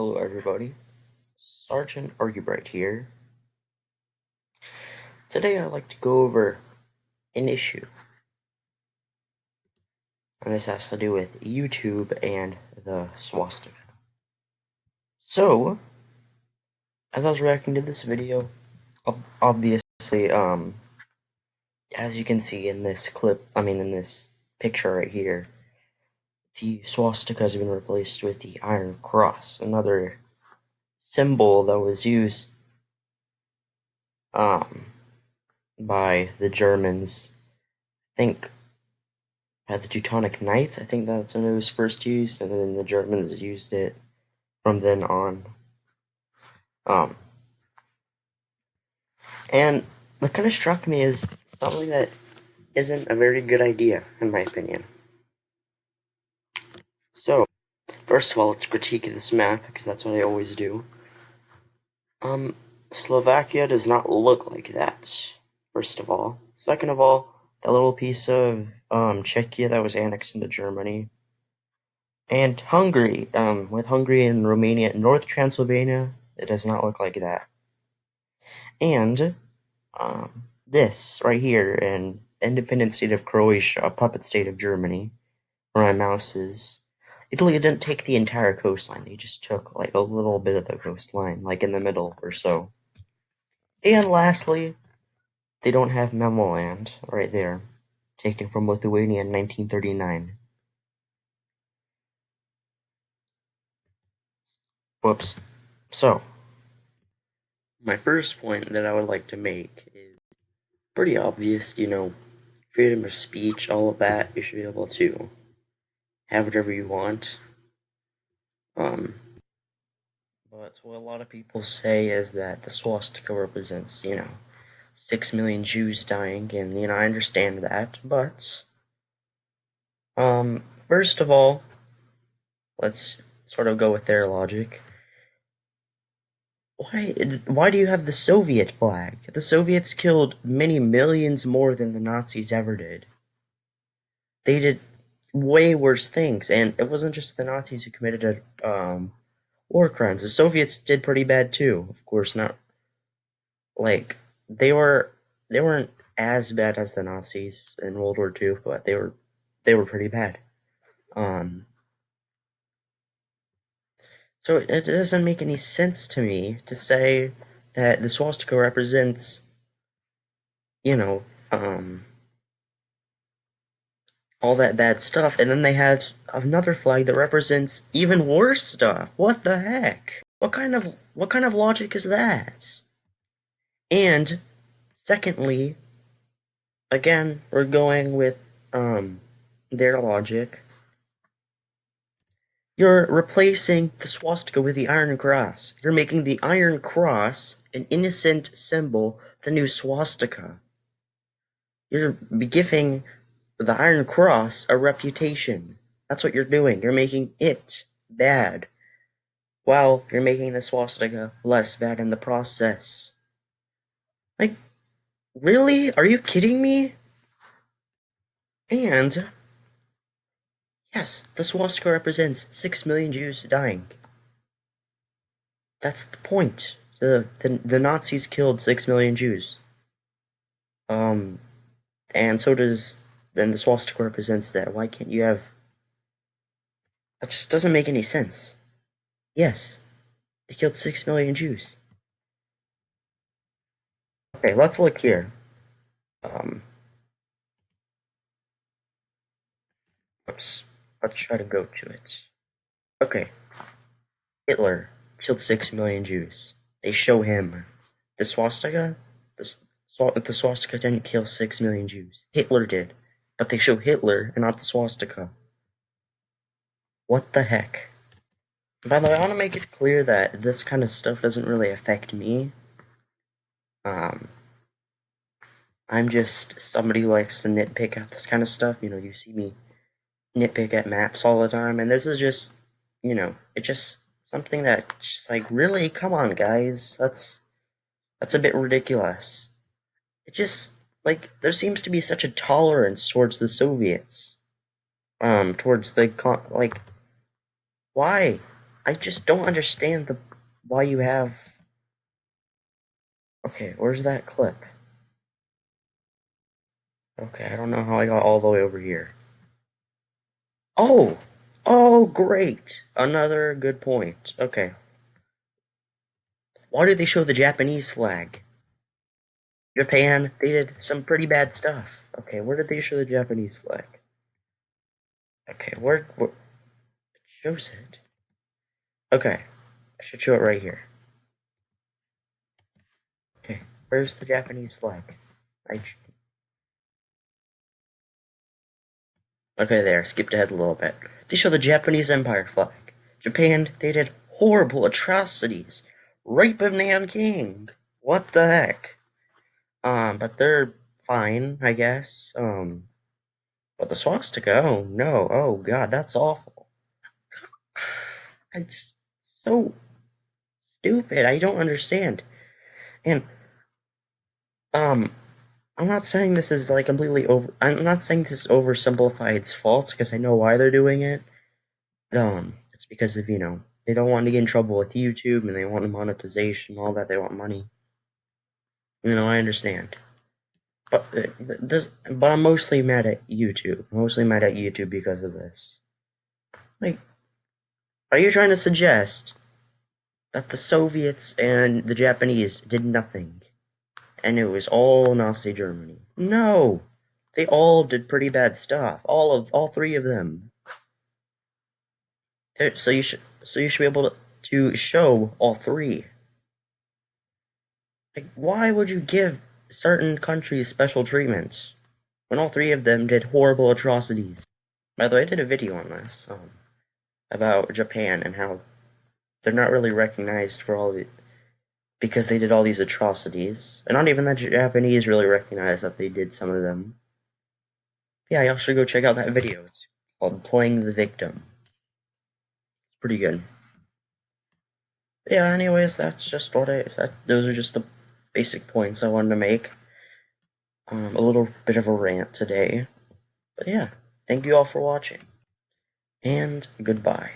Hello everybody, Sergeant Argubright here. Today I'd like to go over an issue, and this has to do with YouTube and the swastika. So, as I was reacting to this video, obviously, as you can see in this in this picture right here, the swastika has been replaced with the Iron Cross, another symbol that was used, by the Germans, I think, the Teutonic Knights. I think that's when it was first used, and then the Germans used it from then on. And what kind of struck me is something that isn't a very good idea, in my opinion. So, first of all, let's critique this map, because that's what I always do. Slovakia does not look like that, first of all. Second of all, that little piece of Czechia that was annexed into Germany. And Hungary, with Hungary and Romania, North Transylvania, it does not look like that. And this right here in independent state of Croatia, a puppet state of Germany, where my mouse is, Italy didn't take the entire coastline. They just took like a little bit of the coastline, like in the middle or so. And lastly, they don't have Memoland right there, taken from Lithuania in 1939. Whoops. So, my first point that I would like to make is pretty obvious, freedom of speech, all of that. You should be able to have whatever you want. But what a lot of people say is that the swastika represents, 6 million Jews dying, and, I understand that, but, first of all, let's sort of go with their logic. Why do you have the Soviet flag? The Soviets killed many millions more than the Nazis ever did. They did way worse things, and it wasn't just the Nazis who committed war crimes. The Soviets did pretty bad too. Of course, not like they weren't as bad as the Nazis in World War II, but they were pretty bad. So it doesn't make any sense to me to say that the swastika represents, all that bad stuff, and then they have another flag that represents even worse stuff. What the heck? What kind of logic is that? And secondly, again, we're going with their logic. You're replacing the swastika with the Iron Cross. You're making the Iron Cross an innocent symbol, the new swastika. You're giving the Iron Cross a reputation. That's what you're doing. You're making it bad, while you're making the swastika less bad in the process. Like, really? Are you kidding me? And yes, the swastika represents 6 million Jews dying. That's the point. The Nazis killed 6 million Jews. And so does, then the swastika represents that. Why can't you have, that just doesn't make any sense. Yes, they killed 6 million Jews. Okay, let's look here. Oops. Let's try to go to it. Okay. Hitler killed 6 million Jews. They show him. The swastika? The swastika didn't kill 6 million Jews. Hitler did. But they show Hitler and not the swastika. What the heck? By the way, I want to make it clear that this kind of stuff doesn't really affect me. I'm just somebody who likes to nitpick at this kind of stuff. You see me nitpick at maps all the time, and this is just, it's just something that just like, really, come on, guys, that's a bit ridiculous. It just, like, there seems to be such a tolerance towards the Soviets, towards the, like, why? I just don't understand why you have... Okay, where's that clip? Okay, I don't know how I got all the way over here. Oh! Oh, great! Another good point. Okay. Why did they show the Japanese flag? Japan, they did some pretty bad stuff. Okay, where did they show the Japanese flag? Okay, where it shows it? Okay, I should show it right here. Okay, where's the Japanese flag? Okay, there, skipped ahead a little bit. They show the Japanese Empire flag. Japan, they did horrible atrocities. Rape of Nanking. What the heck? But they're fine, I guess. But the swastika, oh no, oh god, that's awful. I just, so stupid, I don't understand. And, um, I'm not saying this is like completely I'm not saying this is oversimplified faults, because I know why they're doing it. It's because of, they don't want to get in trouble with YouTube, and they want monetization, all that, they want money. I understand. But but I'm mostly mad at YouTube. Mostly mad at YouTube because of this. Like, are you trying to suggest that the Soviets and the Japanese did nothing, and it was all Nazi Germany? No, they all did pretty bad stuff. All three of them. So you should be able to show all three. Like, why would you give certain countries special treatment when all three of them did horrible atrocities? By the way, I did a video on this, about Japan and how they're not really recognized for because they did all these atrocities, and not even the Japanese really recognize that they did some of them. Yeah, y'all should go check out that video. It's called "Playing the Victim." It's pretty good. Yeah. Anyways, that's just those are just the basic points I wanted to make. A little bit of a rant today. But yeah, thank you all for watching, and goodbye.